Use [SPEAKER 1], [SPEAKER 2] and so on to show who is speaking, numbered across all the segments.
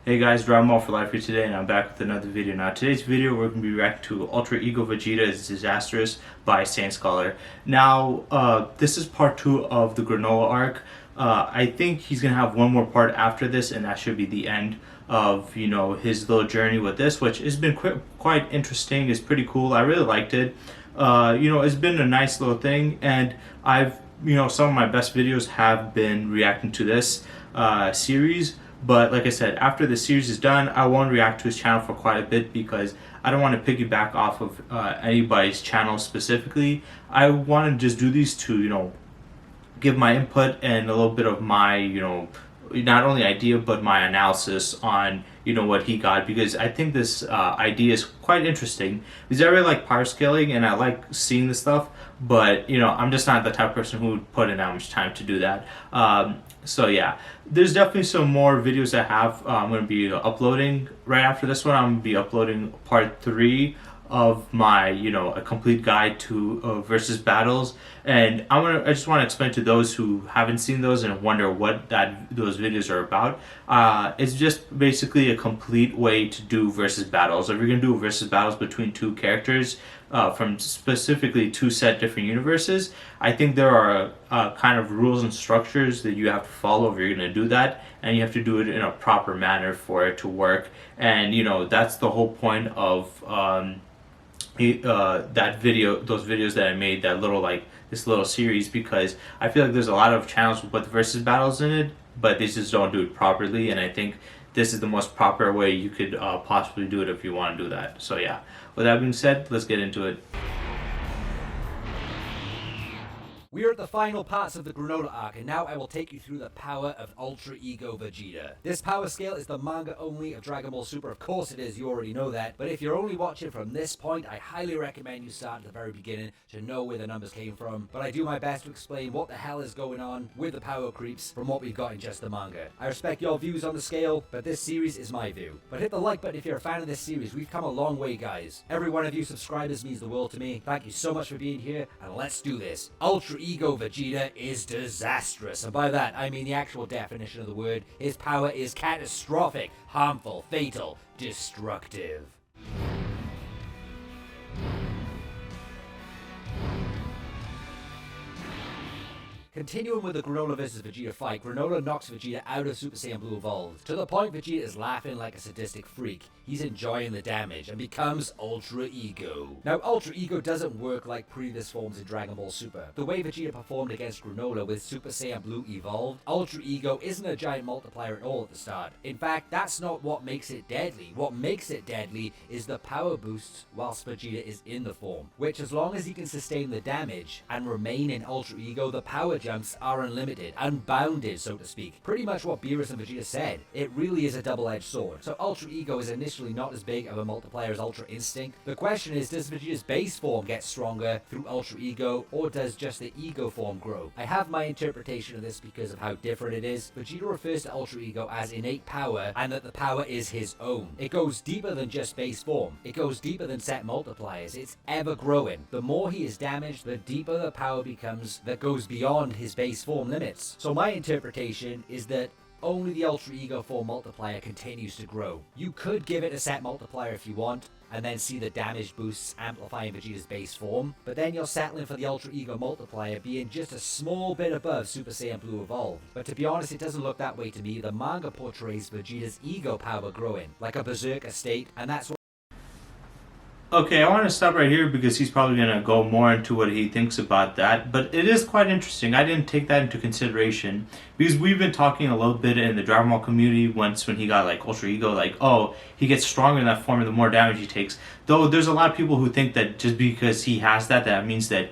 [SPEAKER 1] Hey guys, Dragon Ball for Life here today, and I'm back with another video. Now, today's video we're going to be reacting to Ultra Ego Vegeta is Disastrous by Saiyan Scholar. Now, this is part 2 of the Granola arc. I think he's going to have one more part after this, and that should be the end of, his little journey with this, which has been quite interesting. It's pretty cool. I really liked it. It's been a nice little thing, and some of my best videos have been reacting to this series. But like I said, after the series is done, I won't react to his channel for quite a bit because I don't want to piggyback off of anybody's channel specifically. I want to just do these to, give my input and a little bit of my, not only idea but my analysis on, what he got, because I think this idea is quite interesting because I really like power scaling and I like seeing this stuff, but I'm just not the type of person who would put in that much time to do that. So yeah, there's definitely some more videos I have. I'm going to be uploading right after this one. I'm going to be uploading part 3 of my, a complete guide to versus battles, and I just want to explain to those who haven't seen those and wonder what those videos are about. It's just basically a complete way to do versus battles. If you're gonna do versus battles between two characters from specifically two set different universes, I think there are kind of rules and structures that you have to follow if you're gonna do that, and you have to do it in a proper manner for it to work. And that's the whole point of that video, those videos that I made, that this little series, because I feel like there's a lot of channels with versus battles in it, but they just don't do it properly, and I think this is the most proper way you could possibly do it if you want to do that. So yeah, with that being said, let's get into it.
[SPEAKER 2] We are at the final parts of the Granola arc, and now I will take you through the power of Ultra Ego Vegeta. This power scale is the manga only of Dragon Ball Super. Of course it is, you already know that, but if you're only watching from this point, I highly recommend you start at the very beginning to know where the numbers came from. But I do my best to explain what the hell is going on with the power creeps from what we've got in just the manga. I respect your views on the scale, but this series is my view. But hit the like button if you're a fan of this series. We've come a long way, guys. Every one of you subscribers means the world to me. Thank you so much for being here, and let's do this. Ultra Ego Vegeta is disastrous, and by that I mean the actual definition of the word. His power is catastrophic, harmful, fatal, destructive. Continuing with the Granola vs Vegeta fight, Granola knocks Vegeta out of Super Saiyan Blue Evolved, to the point Vegeta is laughing like a sadistic freak. He's enjoying the damage and becomes Ultra Ego. Now, Ultra Ego doesn't work like previous forms in Dragon Ball Super. The way Vegeta performed against Granola with Super Saiyan Blue Evolved, Ultra Ego isn't a giant multiplier at all at the start. In fact, that's not what makes it deadly. What makes it deadly is the power boosts whilst Vegeta is in the form, which, as long as he can sustain the damage and remain in Ultra Ego, the power jumps are unlimited, unbounded, so to speak. Pretty much what Beerus and Vegeta said. It really is a double-edged sword. So Ultra Ego is initially not as big of a multiplier as Ultra Instinct. The question is, does Vegeta's base form get stronger through Ultra Ego, or does just the Ego form grow? I have my interpretation of this because of how different it is. Vegeta refers to Ultra Ego as innate power, and that the power is his own. It goes deeper than just base form. It goes deeper than set multipliers. It's ever growing. The more he is damaged, the deeper the power becomes that goes beyond his base form limits. So my interpretation is that only the Ultra Ego form multiplier continues to grow. You could give it a set multiplier if you want, and then see the damage boosts amplifying Vegeta's base form, but then you're settling for the Ultra Ego multiplier being just a small bit above Super Saiyan Blue Evolved. But to be honest, it doesn't look that way to me. The manga portrays Vegeta's ego power growing, like a berserker state, and that's what.
[SPEAKER 1] Okay, I want to stop right here because he's probably going to go more into what he thinks about that, but it is quite interesting. I didn't take that into consideration because we've been talking a little bit in the Dragon Ball community when he got Ultra Ego, oh, he gets stronger in that form and the more damage he takes. Though there's a lot of people who think that just because he has that means that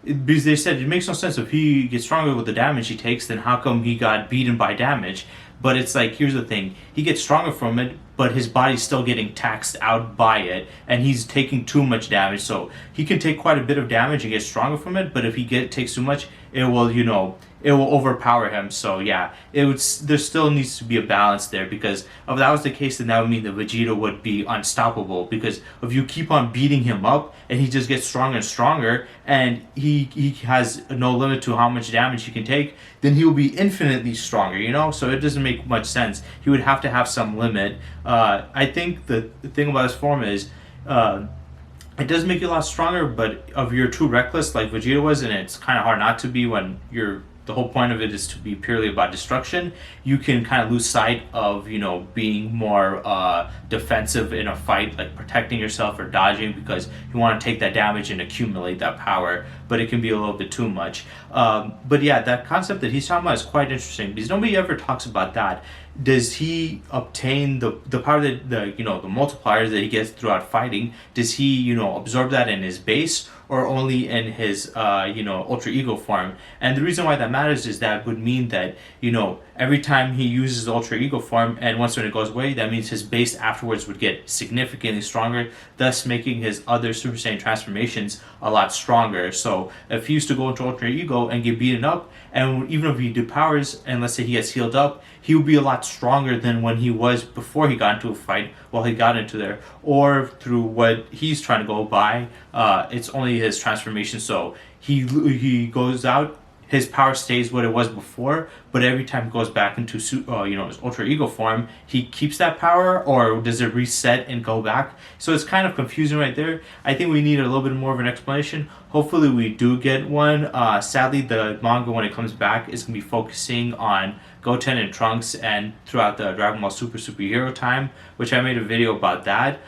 [SPEAKER 1] because they said it makes no sense. If he gets stronger with the damage he takes, then how come he got beaten by damage? But it's here's the thing, he gets stronger from it, but his body's still getting taxed out by it, and he's taking too much damage. So he can take quite a bit of damage and get stronger from it, but if he takes too much, it will, it will overpower him. So yeah, there still needs to be a balance there, because if that was the case, then that would mean that Vegeta would be unstoppable, because if you keep on beating him up and he just gets stronger and stronger, and he has no limit to how much damage he can take, then he will be infinitely stronger, you know? So it doesn't make much sense. He would have to have some limit. I think the thing about his form is, it does make you a lot stronger, but if you're too reckless like Vegeta was, and it's kind of hard not to be when you're the whole point of it is to be purely about destruction, you can kind of lose sight of, you know, being more defensive in a fight, like protecting yourself or dodging, because you want to take that damage and accumulate that power, but it can be a little bit too much. But yeah, that concept that he's talking about is quite interesting, because nobody ever talks about that. Does he obtain the power that the multipliers that he gets throughout fighting? Does he, you know, absorb that in his base, or only in his ultra ego form? And the reason why that matters is that would mean that, you know, every time he uses the ultra ego form, and once when it goes away, that means his base afterwards would get significantly stronger, thus making his other Super Saiyan transformations a lot stronger. So if he used to go into ultra ego and get beaten up, and even if he depowers and let's say he gets healed up, he would be a lot stronger than when he was before he got into a fight, while he got into there. Or through what he's trying to go by, it's only his transformation. So he goes out, his power stays what it was before, but every time he goes back into his ultra ego form, he keeps that power, or does it reset and go back? So it's kind of confusing right there. I think we need a little bit more of an explanation. Hopefully we do get one. Sadly, the manga, when it comes back, is going to be focusing on Goten and Trunks and throughout the Dragon Ball Superhero time, which I made a video about that.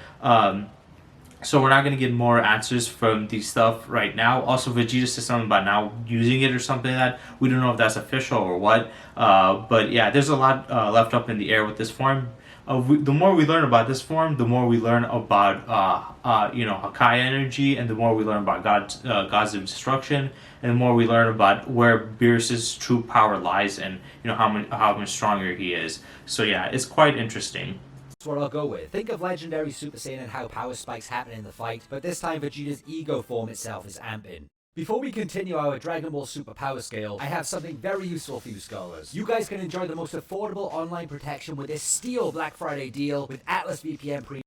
[SPEAKER 1] So we're not going to get more answers from these stuff right now. Also, Vegeta said something about now using it or something like that. We don't know if that's official or what. But yeah, there's a lot left up in the air with this form. The more we learn about this form, the more we learn about Hakai energy, and the more we learn about gods of destruction, and the more we learn about where Beerus's true power lies, and how much stronger he is. So yeah, it's quite interesting.
[SPEAKER 2] That's what I'll go with. Think of legendary Super Saiyan and how power spikes happen in the fight, but this time Vegeta's ego form itself is amping. Before we continue our Dragon Ball Super Power Scale, I have something very useful for you scholars. You guys can enjoy the most affordable online protection with this steal Black Friday deal with Atlas VPN Premium.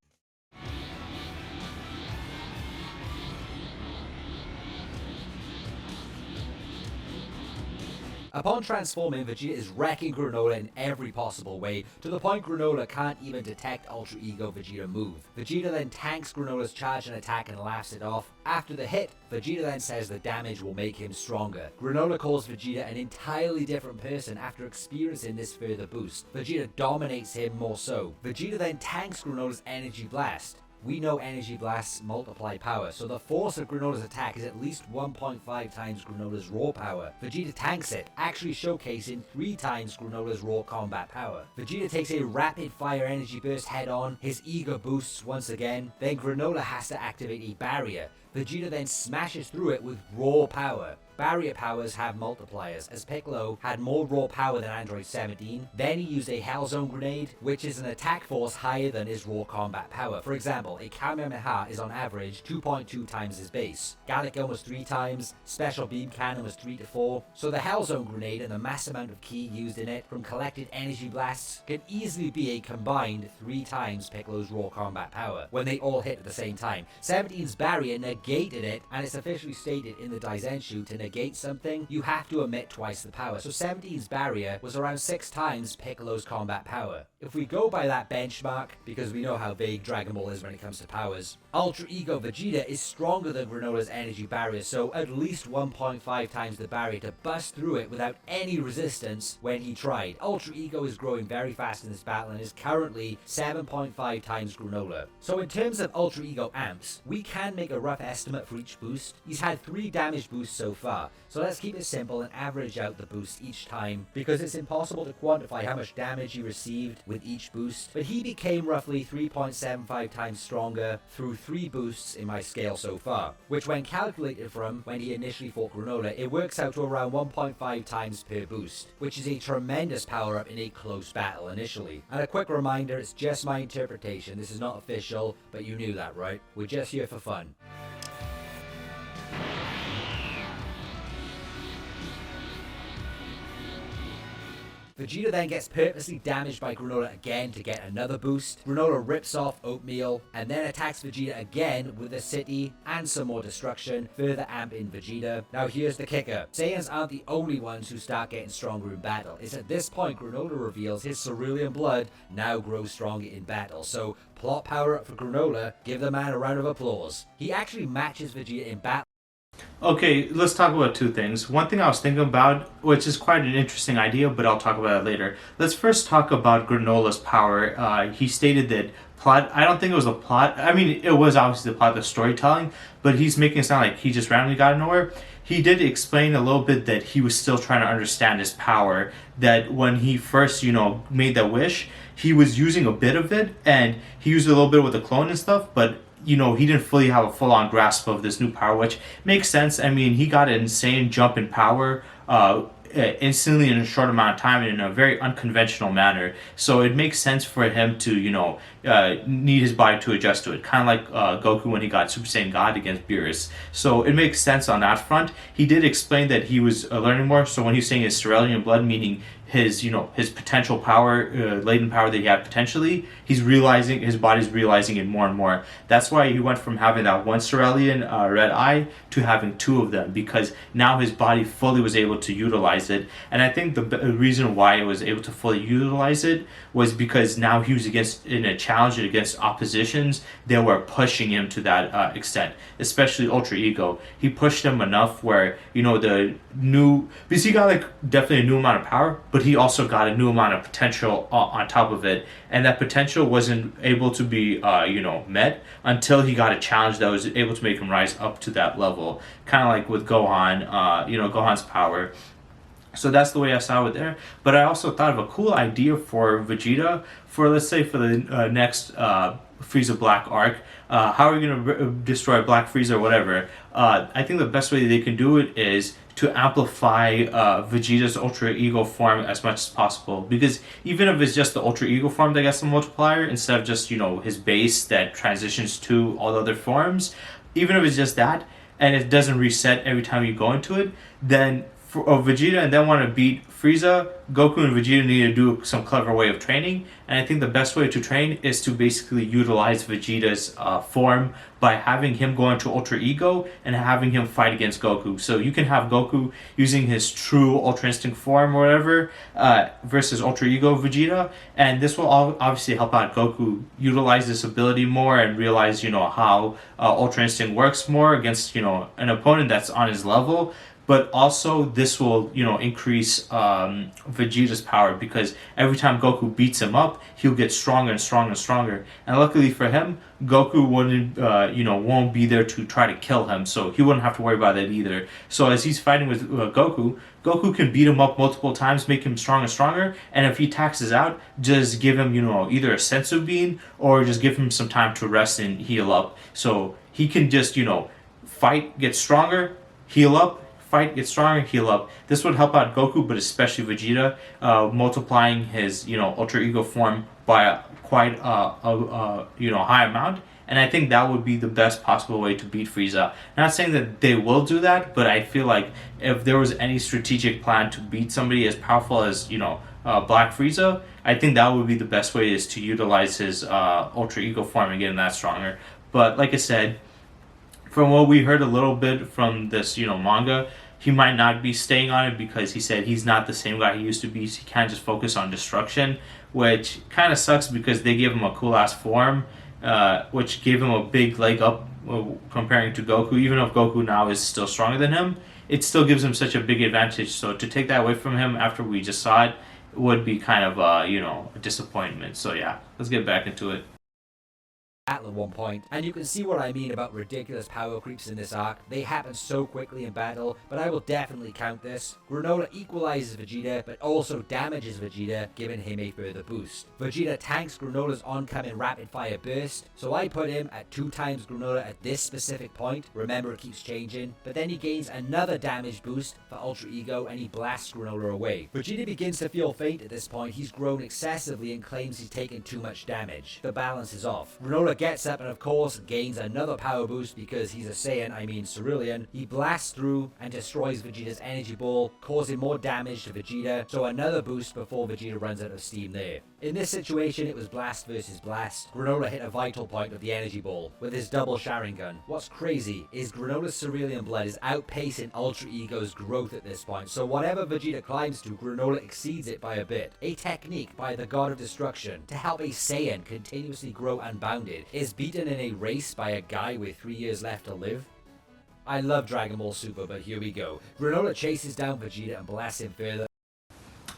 [SPEAKER 2] Upon transforming, Vegeta is wrecking Granola in every possible way, to the point Granola can't even detect Ultra Ego Vegeta move. Vegeta then tanks Granola's charge and attack and laughs it off. After the hit, Vegeta then says the damage will make him stronger. Granola calls Vegeta an entirely different person after experiencing this further boost. Vegeta dominates him more so. Vegeta then tanks Granola's Energy Blast. We know Energy Blasts multiply power, so the force of Granola's attack is at least 1.5 times Granola's raw power. Vegeta tanks it, actually showcasing 3 times Granola's raw combat power. Vegeta takes a rapid fire energy burst head on, his ego boosts once again, then Granola has to activate a barrier. Vegeta then smashes through it with raw power. Barrier powers have multipliers, as Piccolo had more raw power than Android 17, then he used a Hell Zone grenade, which is an attack force higher than his raw combat power. For example, a Kamehameha is on average 2.2 times his base, Gallic Gun was 3 times, Special Beam Cannon was 3 to 4, so the Hell Zone grenade and the mass amount of ki used in it from collected energy blasts can easily be a combined 3 times Piccolo's raw combat power, when they all hit at the same time. 17's barrier negated it, and it's officially stated in the Daizenshu to negate something, you have to emit twice the power. So 17's barrier was around 6 times Piccolo's combat power. If we go by that benchmark, because we know how vague Dragon Ball is when it comes to powers, Ultra Ego Vegeta is stronger than Granola's energy barrier, so at least 1.5 times the barrier to bust through it without any resistance when he tried. Ultra Ego is growing very fast in this battle and is currently 7.5 times Granola. So in terms of Ultra Ego amps, we can make a rough estimate for each boost. He's had 3 damage boosts so far, so let's keep it simple and average out the boost each time, because it's impossible to quantify how much damage he received with each boost, but he became roughly 3.75 times stronger through 3 boosts in my scale so far, which when calculated from when he initially fought Granola, it works out to around 1.5 times per boost, which is a tremendous power up in a close battle initially. And a quick reminder, it's just my interpretation, this is not official, but you knew that, right? We're just here for fun. Vegeta then gets purposely damaged by Granola again to get another boost. Granola rips off Oatmeal and then attacks Vegeta again with the city and some more destruction, further amping Vegeta. Now here's the kicker. Saiyans aren't the only ones who start getting stronger in battle. It's at this point Granola reveals his cerulean blood now grows stronger in battle. So plot power up for Granola, give the man a round of applause. He actually matches Vegeta in battle.
[SPEAKER 1] Okay, let's talk about two things. One thing I was thinking about, which is quite an interesting idea, but I'll talk about it later. Let's first talk about Granola's power. He stated that plot, I don't think it was a plot. I mean, it was obviously the plot, the storytelling, but he's making it sound like he just randomly got nowhere. He did explain a little bit that he was still trying to understand his power, that when he first, made that wish, he was using a bit of it, and he used a little bit with the clone and stuff, but he didn't fully have a full-on grasp of this new power, which makes sense. I mean, he got an insane jump in power instantly in a short amount of time and in a very unconventional manner. So it makes sense for him to, need his body to adjust to it. Kind of like Goku when he got Super Saiyan God against Beerus. So it makes sense on that front. He did explain that he was learning more. So when he's saying his cerulean blood, meaning his potential power, latent power that he had potentially, his body's realizing it more and more. That's why he went from having that one cerulean red eye to having two of them, because now his body fully was able to utilize it. And I think the reason why it was able to fully utilize it was because now he was in a challenge against oppositions that were pushing him to that extent, especially Ultra Ego. He pushed him enough where, because he got definitely a new amount of power, but he also got a new amount of potential on top of it, and that potential wasn't able to be met until he got a challenge that was able to make him rise up to that level, kind of like with Gohan, Gohan's power. So that's the way I saw it there. But I also thought of a cool idea for Vegeta for, let's say, for the next Frieza Black arc. How are we going to destroy Black Frieza or whatever? I think the best way they can do it is to amplify Vegeta's Ultra Ego form as much as possible. Because even if it's just the Ultra Ego form that gets the multiplier, instead of just, his base that transitions to all the other forms, even if it's just that, and it doesn't reset every time you go into it, then for Vegeta and then want to beat Frieza, Goku and Vegeta need to do some clever way of training. And I think the best way to train is to basically utilize Vegeta's form by having him go into Ultra Ego and having him fight against Goku. So you can have Goku using his true Ultra Instinct form or whatever versus Ultra Ego Vegeta. And this will obviously help out Goku utilize this ability more and realize, how Ultra Instinct works more against, an opponent that's on his level. But also this will, increase Vegeta's power, because every time Goku beats him up, he'll get stronger and stronger and stronger. And luckily for him, Goku won't be there to try to kill him, so he wouldn't have to worry about that either. So as he's fighting with Goku can beat him up multiple times, make him stronger and stronger, and if he taxes out, just give him, either a sensu bean or just give him some time to rest and heal up. So he can just, fight, get stronger, heal up, fight, get stronger, heal up. This would help out Goku, but especially Vegeta, multiplying his Ultra Ego form by quite high amount. And I think that would be the best possible way to beat Frieza. Not saying that they will do that, but I feel like if there was any strategic plan to beat somebody as powerful as Black Frieza, I think that would be the best way, is to utilize his Ultra Ego form and get him that stronger. But like I said, from what we heard a little bit from this manga, he might not be staying on it, because he said he's not the same guy he used to be. So he can't just focus on destruction, which kind of sucks because they gave him a cool ass form, which gave him a big leg up comparing to Goku. Even if Goku now is still stronger than him, it still gives him such a big advantage. So to take that away from him after we just saw it would be kind of a disappointment. So yeah, let's get back into it.
[SPEAKER 2] At one point, and you can see what I mean about ridiculous power creeps in this arc. They happen so quickly in battle, but I will definitely count this. Granola equalizes Vegeta, but also damages Vegeta, giving him a further boost. Vegeta tanks Granola's oncoming rapid fire burst, so I put him at 2 times Granola at this specific point. Remember, it keeps changing, but then he gains another damage boost for Ultra Ego and he blasts Granola away. Vegeta begins to feel faint at this point. He's grown excessively and claims he's taken too much damage. The balance is off. Granola Granola gets up and of course gains another power boost because he's a Saiyan, I mean Cerulean. He blasts through and destroys Vegeta's energy ball, causing more damage to Vegeta, so another boost before Vegeta runs out of steam there. In this situation, it was blast versus blast. Granola hit a vital point of the energy ball with his double Sharingan. What's crazy is Granola's Cerulean blood is outpacing Ultra Ego's growth at this point, so whatever Vegeta climbs to, Granola exceeds it by a bit. A technique by the God of Destruction to help a Saiyan continuously grow unbounded is beaten in a race by a guy with 3 years left to live. I love Dragon Ball Super, but here we go. Granola chases down Vegeta and blasts him further.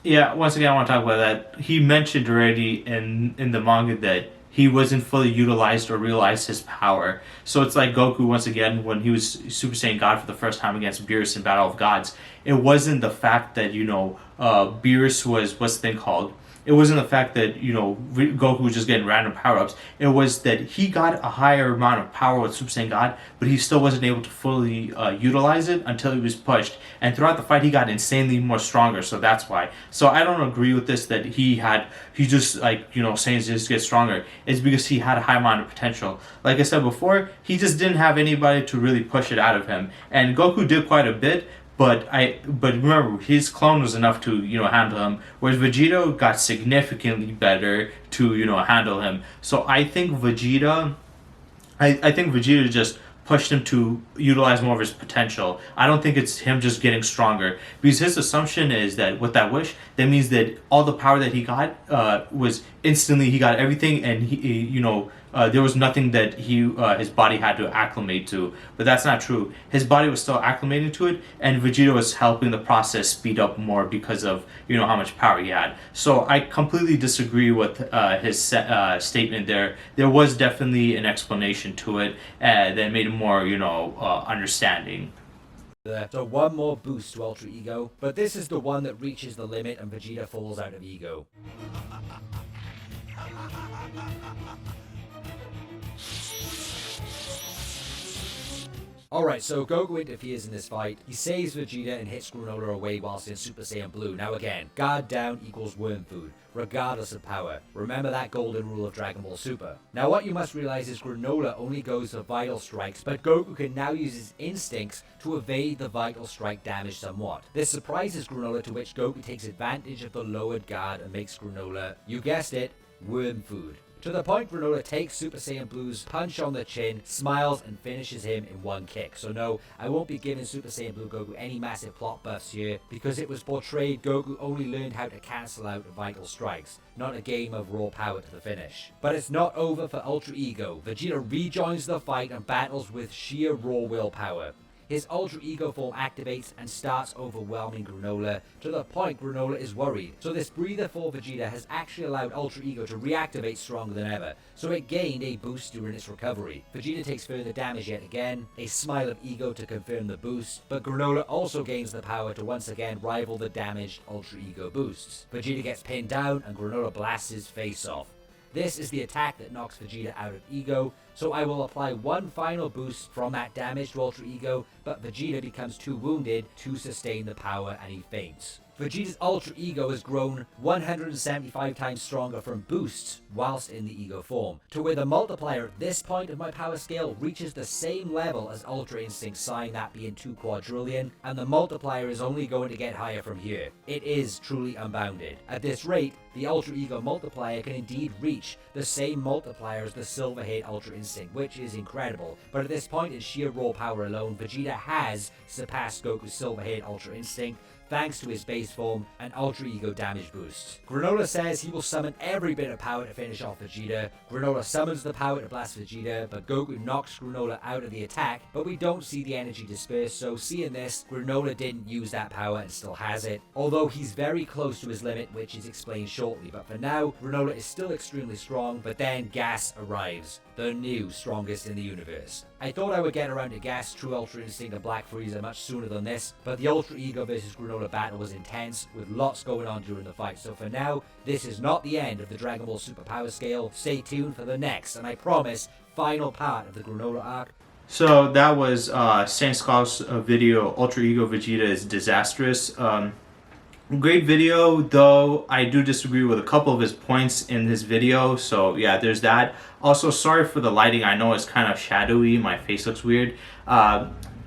[SPEAKER 1] Yeah, once again, I want to talk about that. He mentioned already in the manga that he wasn't fully utilized or realized his power. So it's like Goku, once again, when he was Super Saiyan God for the first time against Beerus in Battle of Gods. It wasn't the fact that, Beerus was, what's the thing called? It wasn't the fact that, Goku was just getting random power-ups. It was that he got a higher amount of power with Super Saiyan God, but he still wasn't able to fully utilize it until he was pushed. And throughout the fight, he got insanely more stronger, so that's why. So I don't agree with this that Saiyans just get stronger. It's because he had a high amount of potential. Like I said before, he just didn't have anybody to really push it out of him. And Goku did quite a bit, but remember, his clone was enough to handle him, whereas Vegeta got significantly better to handle him. So I think Vegeta just pushed him to utilize more of his potential. I don't think it's him just getting stronger, because his assumption is that with that wish, that means that all the power that he got was instantly, he got everything, and there was nothing that his body had to acclimate to. But that's not true. His body was still acclimating to it, and Vegeta was helping the process speed up more because of how much power he had. So I completely disagree with his statement there. There was definitely an explanation to it that made it more understanding.
[SPEAKER 2] So one more boost to Ultra Ego, but this is the one that reaches the limit and Vegeta falls out of Ego. Alright, so Goku interferes in this fight. He saves Vegeta and hits Granola away whilst in Super Saiyan Blue. Now again, guard down equals worm food, regardless of power. Remember that golden rule of Dragon Ball Super. Now what you must realize is Granola only goes for Vital Strikes, but Goku can now use his instincts to evade the Vital Strike damage somewhat. This surprises Granola, to which Goku takes advantage of the lowered guard and makes Granola, you guessed it, worm food. To the point Granola takes Super Saiyan Blue's punch on the chin, smiles, and finishes him in one kick. So no, I won't be giving Super Saiyan Blue Goku any massive plot buffs here, because it was portrayed Goku only learned how to cancel out Vital Strikes, not a game of raw power to the finish. But it's not over for Ultra Ego. Vegeta rejoins the fight and battles with sheer raw willpower. His Ultra Ego form activates and starts overwhelming Granola, to the point Granola is worried. So this breather for Vegeta has actually allowed Ultra Ego to reactivate stronger than ever, so it gained a boost during its recovery. Vegeta takes further damage yet again, a smile of Ego to confirm the boost, but Granola also gains the power to once again rival the damaged Ultra Ego boosts. Vegeta gets pinned down and Granola blasts his face off. This is the attack that knocks Vegeta out of Ego, so I will apply one final boost from that damage to Ultra Ego, but Vegeta becomes too wounded to sustain the power and he faints. Vegeta's Ultra Ego has grown 175 times stronger from boosts whilst in the Ego form, to where the multiplier at this point of my power scale reaches the same level as Ultra Instinct Sign, that being 2 quadrillion, and the multiplier is only going to get higher from here. It is truly unbounded. At this rate, the Ultra Ego multiplier can indeed reach the same multiplier as the Silverhaired Ultra Instinct, which is incredible, but at this point in sheer raw power alone, Vegeta has surpassed Goku's Silverhaired Ultra Instinct, thanks to his base form and Ultra Ego damage boosts. Granola says he will summon every bit of power to finish off Vegeta. Granola summons the power to blast Vegeta, but Goku knocks Granola out of the attack, but we don't see the energy disperse, so seeing this, Granola didn't use that power and still has it, although he's very close to his limit, which is explained shortly. But for now, Granola is still extremely strong, but then Gas arrives, the new strongest in the universe. I thought I would get around to Gas, True Ultra Instinct, and Black Frieza much sooner than this, but the Ultra Ego versus Granola battle was intense, with lots going on during the fight. So for now, this is not the end of the Dragon Ball Super Power Scale. Stay tuned for the next, and I promise, final part of the Granola arc.
[SPEAKER 1] So that was Saiyan Scholar's video, Ultra Ego Vegeta is Disastrous. Great video, though I do disagree with a couple of his points in his video, so yeah, there's that. Also, sorry for the lighting, I know it's kind of shadowy, my face looks weird.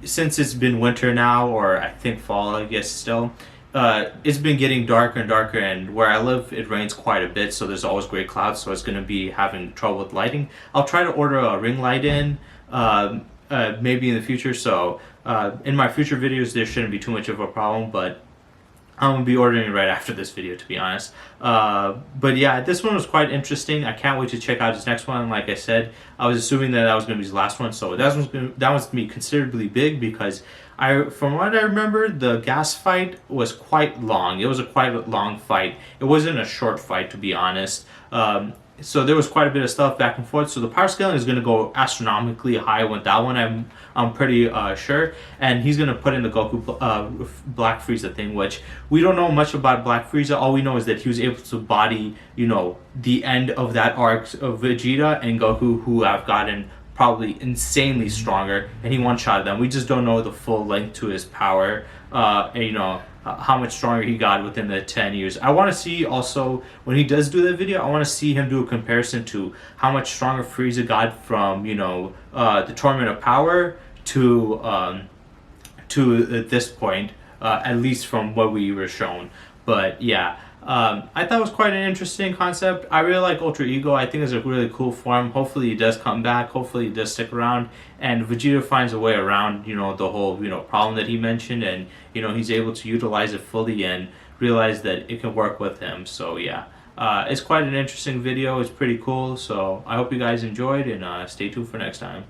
[SPEAKER 1] Since it's been winter now, or I think fall, I guess still, it's been getting darker and darker, and where I live, it rains quite a bit, so there's always gray clouds, so it's going to be having trouble with lighting. I'll try to order a ring light in, maybe in the future, so in my future videos, there shouldn't be too much of a problem, but I'm gonna be ordering it right after this video, to be honest. But yeah, this one was quite interesting. I can't wait to check out his next one. Like I said, I was assuming that was gonna be his last one, so that one's gonna be considerably big because from what I remember, the gas fight was quite long. It was a quite long fight. It wasn't a short fight, to be honest. So there was quite a bit of stuff back and forth. So the power scaling is going to go astronomically high with that one. I'm pretty sure. And he's going to put in the Goku Black Frieza thing, which we don't know much about Black Frieza. All we know is that he was able to body, the end of that arc of Vegeta and Goku, who have gotten probably insanely stronger, and he one-shot them. We just don't know the full length to his power. How much stronger he got within the 10 years. I want to see also, when he does do that video, I want to see him do a comparison to how much stronger Frieza got from, the Tournament of Power to this point, at least from what we were shown. But yeah, I thought it was quite an interesting concept. I really like Ultra Ego. I think it's a really cool form. Hopefully he does come back. Hopefully he does stick around. And Vegeta finds a way around, the whole, problem that he mentioned. And, he's able to utilize it fully and realize that it can work with him. So yeah, it's quite an interesting video. It's pretty cool. So I hope you guys enjoyed, and stay tuned for next time.